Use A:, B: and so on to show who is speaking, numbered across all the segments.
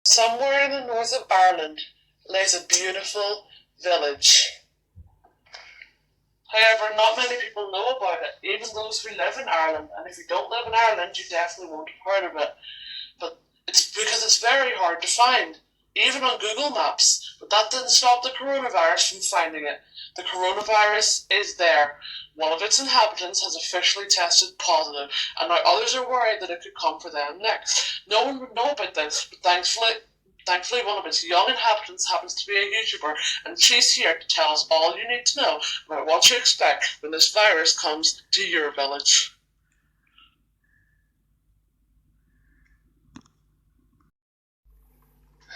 A: Somewhere in the north of Ireland lays a beautiful village. However, not many people know about it, even those who live in Ireland. And if you don't live in Ireland, you definitely won't have heard of it. But it's because it's very hard to find, even on Google Maps. But that didn't stop the coronavirus from finding it. The coronavirus is there. One of its inhabitants has officially tested positive, and now others are worried that it could come for them next. No one would know about this, but thankfully, one of its young inhabitants happens to be a YouTuber, and she's here to tell us all you need to know about what you expect when this virus comes to your village.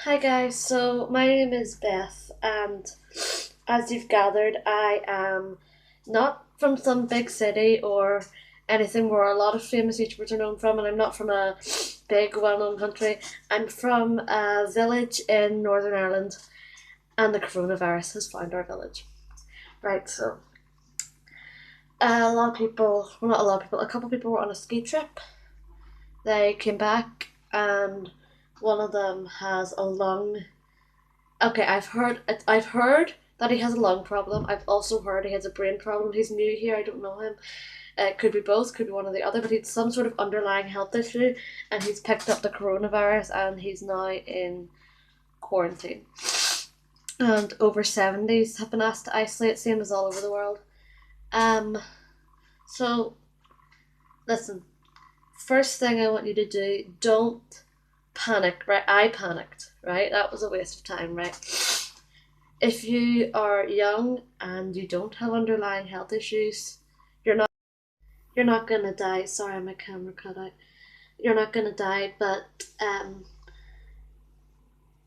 B: Hi guys, so my name is Beth, and as you've gathered, I am not from some big city or anything where a lot of famous YouTubers are known from, and I'm not from a big, well known country. I'm from a village in Northern Ireland, and the coronavirus has found our village. Right, so a lot of people, well, not a lot of people, a couple of people were on a ski trip. They came back, and one of them has a lung. Okay, I've heard that he has a lung problem. I've also heard he has a brain problem. He's new here. I don't know him. It could be both. Could be one or the other. But he's some sort of underlying health issue, and he's picked up the coronavirus, and he's now in quarantine. And over 70s have been asked to isolate, same as all over the world. Um. So listen. First thing I want you to do: don't panic. Right? I panicked. Right? That was a waste of time. Right? If you are young and you don't have underlying health issues, you're not you're not gonna die. Sorry, my camera cut out. You're not gonna die, but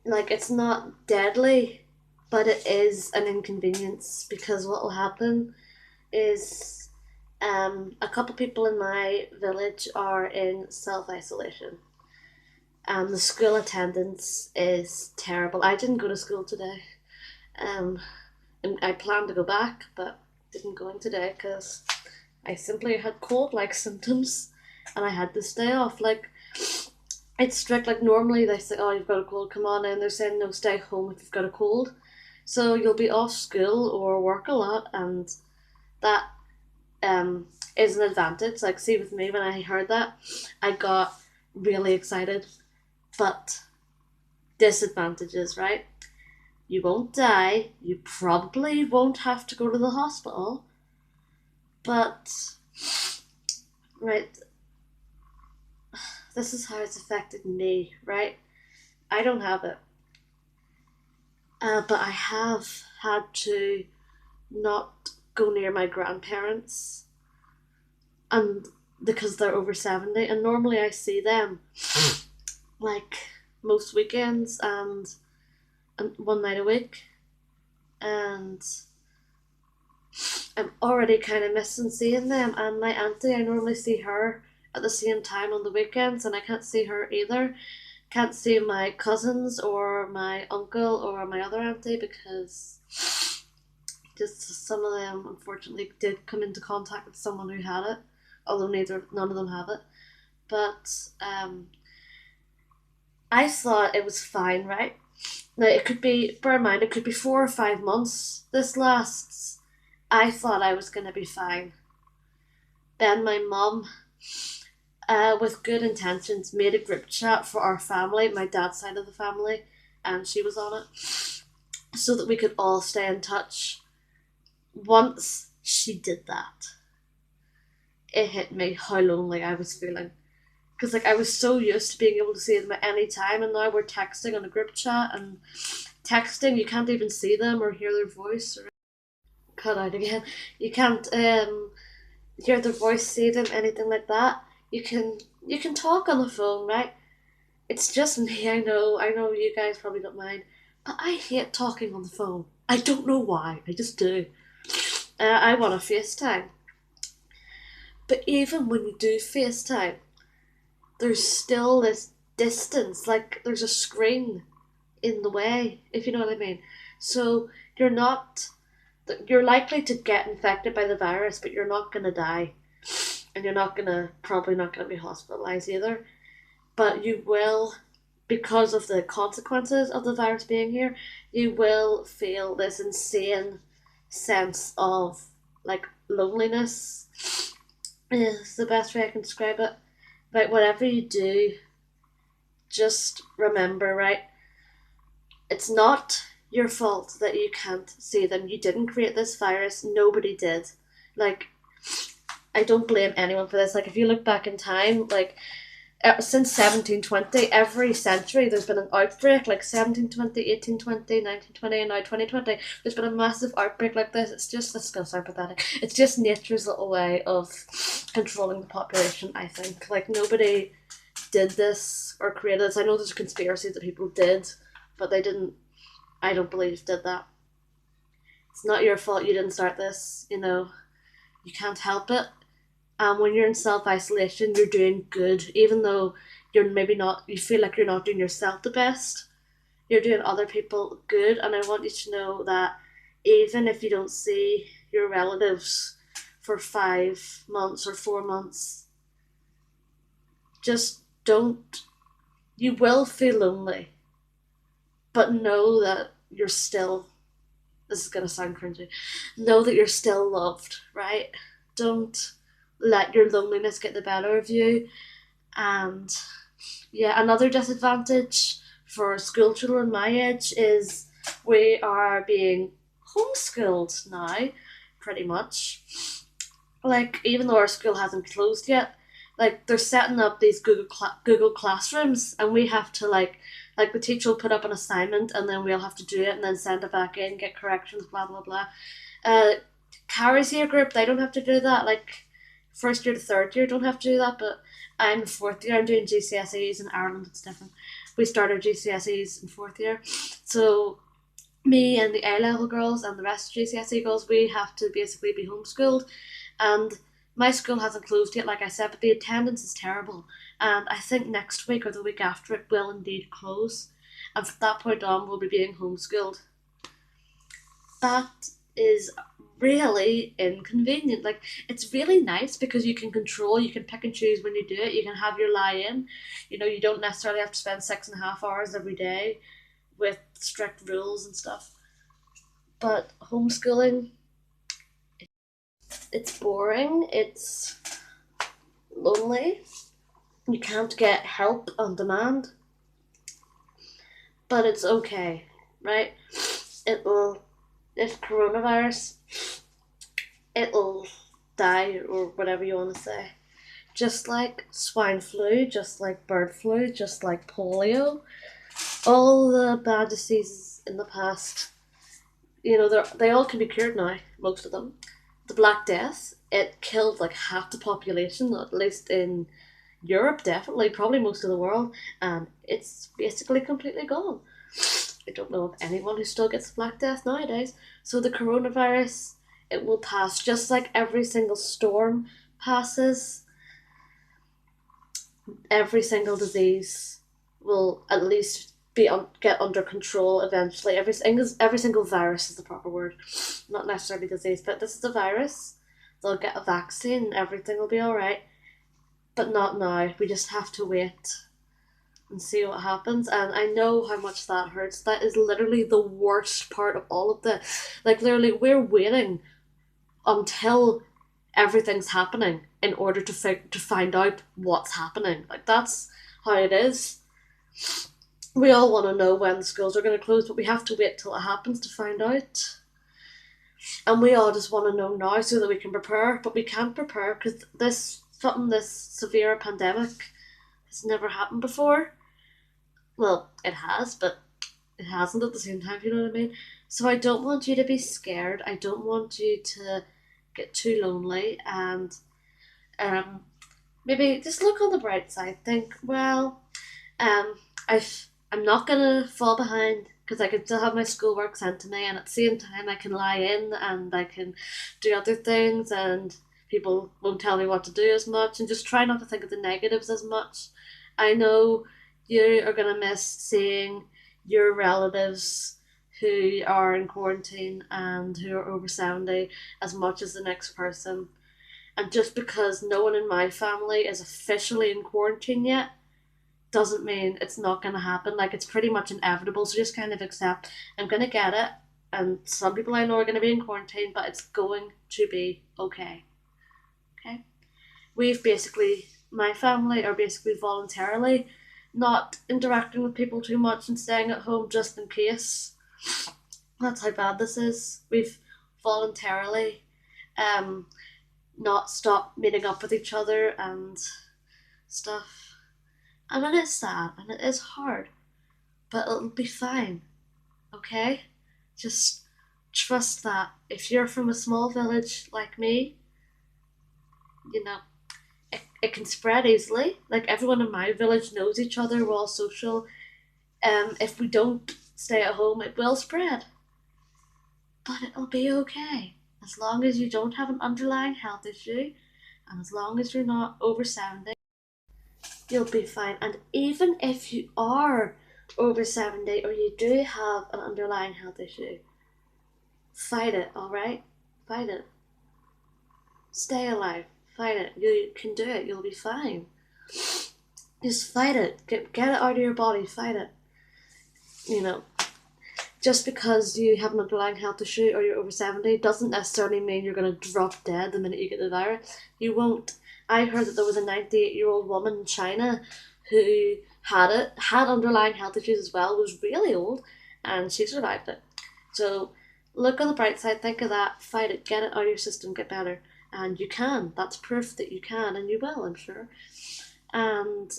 B: like it's not deadly, but it is an inconvenience because what will happen is a couple people in my village are in self isolation. The school attendance is terrible. I didn't go to school today. Um, and I planned to go back, but didn't go in today because I simply had cold-like symptoms, and I had to stay off. Like it's strict. Like normally they say, "Oh, you've got a cold, come on in." They're saying, "No, stay home if you've got a cold." So you'll be off school or work a lot, and that is an advantage. Like, see, with me, when I heard that, I got really excited. But disadvantages, right? You won't die. You probably won't have to go to the hospital. But, right, this is how it's affected me, right? I don't have it. But I have had to not go near my grandparents, and because they're over 70, and normally I see them like most weekends and one night a week, and I'm already kind of missing seeing them. And my auntie, I normally see her at the same time on the weekends, and I can't see her either. Can't see my cousins or my uncle or my other auntie because just some of them unfortunately did come into contact with someone who had it, although neither none of them have it. But I thought it was fine, right? Now it could be, bear in mind, it could be 4 or 5 months. This lasts. I thought I was gonna be fine. Then my mum, with good intentions, made a group chat for our family, my dad's side of the family, and she was on it, so that we could all stay in touch. Once she did that, it hit me how lonely I was feeling. Because like I was so used to being able to see them at any time, and now we're texting on a group chat, and texting you can't even see them or hear their voice. Or cut out again. You can't hear their voice, see them, anything like that. You can talk on the phone, right? It's just me. I know you guys probably don't mind, but I hate talking on the phone. I don't know why. I just do. I want to FaceTime, but even when you do FaceTime, there's still this distance. Like there's a screen in the way, if you know what I mean. So you're not you're likely to get infected by the virus, but you're not gonna die, and you're not gonna probably not gonna be hospitalized either. But you will. because of the consequences of the virus being here, you will feel this insane sense of like loneliness, is the best way I can describe it. Like whatever you do, just remember, right? It's not your fault that you can't see them. You didn't create this virus. Nobody did. Like, I don't blame anyone for this. Like, if you look back in time, like, since 1720, every century there's been an outbreak, like 1720, 1820, 1920, and now 2020. There's been a massive outbreak like this. It's going to sound pathetic. It's just nature's little way of controlling the population, I think. Like, nobody did this or created this. I know there's a conspiracy that people did, but they didn't, I don't believe, did that. It's not your fault you didn't start this, you know. You can't help it. And when you're in self isolation, you're doing good, even though you're maybe not, you feel like you're not doing yourself the best. You're doing other people good. And I want you to know that even if you don't see your relatives for 5 months or 4 months, just don't, you will feel lonely, but know that you're still, this is going to sound cringy, know that you're still loved, right? Don't let your loneliness get the better of you. And yeah, another disadvantage for school children my age is we are being homeschooled now, pretty much. Like, even though our school hasn't closed yet, like they're setting up these Google classrooms, and we have to like the teacher will put up an assignment, and then we'll have to do it, and then send it back in, get corrections, blah blah blah. Uh, Carrie's year group, they don't have to do that. Like first year to third year don't have to do that, but I'm fourth year. I'm doing GCSEs in Ireland. It's different. We started GCSEs in fourth year, so me and the A level girls and the rest of GCSE girls, we have to basically be homeschooled. And my school hasn't closed yet, like I said, but the attendance is terrible. And I think next week or the week after it will indeed close. And from that point on, we'll be being homeschooled. That is really inconvenient. Like, it's really nice because you can control, you can pick and choose when you do it, you can have your lie in. You know, you don't necessarily have to spend 6.5 hours every day with strict rules and stuff. But homeschooling, it's boring, it's lonely, you can't get help on demand, but it's okay, right? It will, if coronavirus, it'll die or whatever you want to say. Just like swine flu, just like bird flu, just like polio, all the bad diseases in the past, you know, they all can be cured now, most of them. The Black Death, it killed like half the population, at least in Europe, definitely, probably most of the world, and it's basically completely gone. I don't know of anyone who still gets Black Death nowadays. So the coronavirus, it will pass just like every single storm passes. Every single disease will at least get under control eventually. Every single virus is the proper word, not necessarily disease, but this is a virus. They'll get a vaccine and everything will be all right, but not now. We just have to wait and see what happens. And I know how much that hurts. That is literally the worst part of all of this. Like literally, we're waiting until everything's happening in order to find out what's happening. Like that's how it is. We all want to know when the schools are going to close, but we have to wait till it happens to find out. And we all just want to know now so that we can prepare, but we can't prepare because this severe pandemic has never happened before. Well, it has, but it hasn't at the same time, if you know what I mean. So I don't want you to be scared. I don't want you to get too lonely, and um maybe just look on the bright side. Think, well, I'm not gonna fall behind because I can still have my schoolwork sent to me, and at the same time I can lie in and I can do other things, and people won't tell me what to do as much, and just try not to think of the negatives as much. I know you are gonna miss seeing your relatives who are in quarantine and who are over 70 as much as the next person. And just because no one in my family is officially in quarantine yet doesn't mean it's not going to happen. Like, it's pretty much inevitable. So just kind of accept I'm going to get it. And some people I know are going to be in quarantine, but it's going to be okay. Okay. We've basically, my family are basically voluntarily not interacting with people too much and staying at home just in case. That's how bad this is. We've voluntarily um, not stopped meeting up with each other and stuff. And it is sad and it is hard, but it'll be fine, okay? Just trust that if you're from a small village like me, you know, it can spread easily. Like, everyone in my village knows each other, we're all social. If we don't stay at home, it will spread. But it'll be okay. As long as you don't have an underlying health issue, and as long as you're not over 70, you'll be fine. And even if you are over 70 or you do have an underlying health issue, fight it, alright? Fight it. Stay alive. Fight it. You can do it. You'll be fine. Just fight it. Get it out of your body. Fight it. You know, just because you have an underlying health issue or you're over 70 doesn't necessarily mean you're going to drop dead the minute you get the virus. You won't. I heard that there was a 98-year-old woman in China who had underlying health issues as well, was really old, and she survived it. So look on the bright side, think of that, fight it, get it out of your system, get better. And you can. That's proof that you can, and you will, I'm sure. And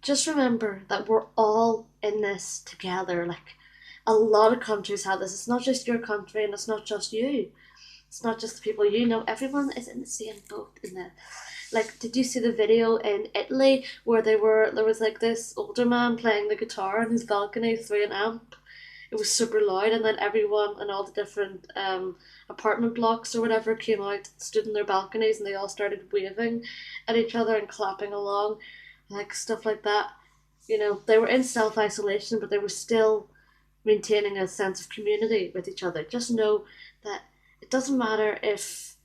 B: just remember that we're all in this together. Like, a lot of countries have this. It's not just your country, and it's not just you. It's not just the people you know. Everyone is in the same boat in it. Like, did you see the video in Italy where there was like this older man playing the guitar on his balcony through an amp? It was super loud, and then everyone in all the different apartment blocks or whatever came out, stood in their balconies, and they all started waving at each other and clapping along, like stuff like that. You know, they were in self isolation, but they were still maintaining a sense of community with each other. Just know that it doesn't matter if,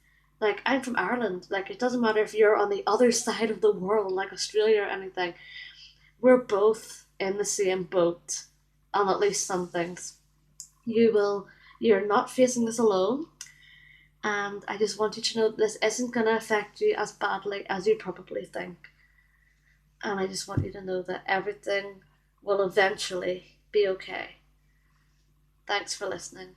B: like, I'm from Ireland, like, it doesn't matter if you're on the other side of the world, like Australia or anything. We're both in the same boat on at least some things. You're not facing this alone, and I just want you to know that this isn't going to affect you as badly as you probably think. And I just want you to know that everything will eventually be okay. Thanks for listening.